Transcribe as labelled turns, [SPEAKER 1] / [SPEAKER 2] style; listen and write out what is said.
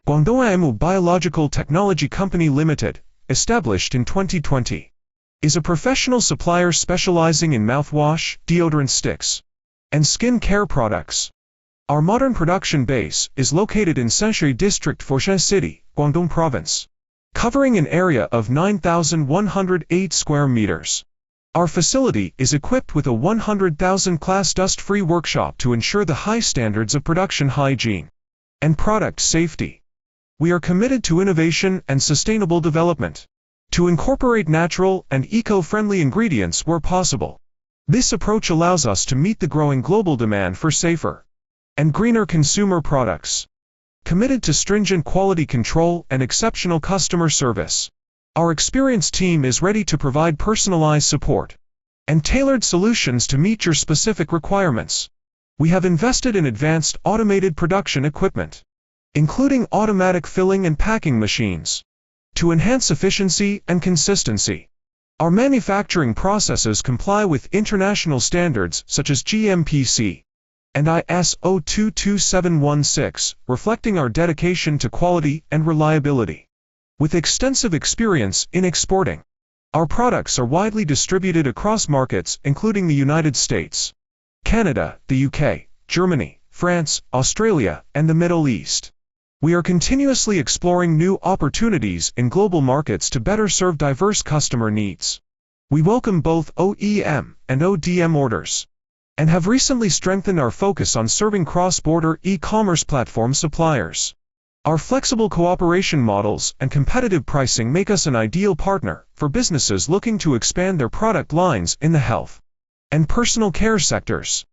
[SPEAKER 1] Guangdong EMU Biological Technology Company Limited, established in 2020, is a professional supplier specializing in mouthwash, deodorant sticks, and skin care products. Our modern production base is located in Senshui District, Foshan City, Guangdong Province, covering an area of 9,108 square meters. Our facility is equipped with a 100,000 class dust-free workshop to ensure the high standards of production hygiene and product safety. We are committed to innovation and sustainable development, to incorporate natural and eco-friendly ingredients where possible. This approach allows us to meet the growing global demand for safer and greener consumer products. Committed to stringent quality control and exceptional customer service, our experienced team is ready to provide personalized support and tailored solutions to meet your specific requirements. We have invested in advanced automated production equipment, including automatic filling and packing machines, to enhance efficiency and consistency. Our manufacturing processes comply with international standards such as GMPC and ISO 22716, reflecting our dedication to quality and reliability. With extensive experience in exporting, our products are widely distributed across markets including the United States, Canada, the UK, Germany, France, Australia, and the Middle East. We are continuously exploring new opportunities in global markets to better serve diverse customer needs. We welcome both OEM and ODM orders, and have recently strengthened our focus on serving cross-border e-commerce platform suppliers. Our flexible cooperation models and competitive pricing make us an ideal partner for businesses looking to expand their product lines in the health and personal care sectors.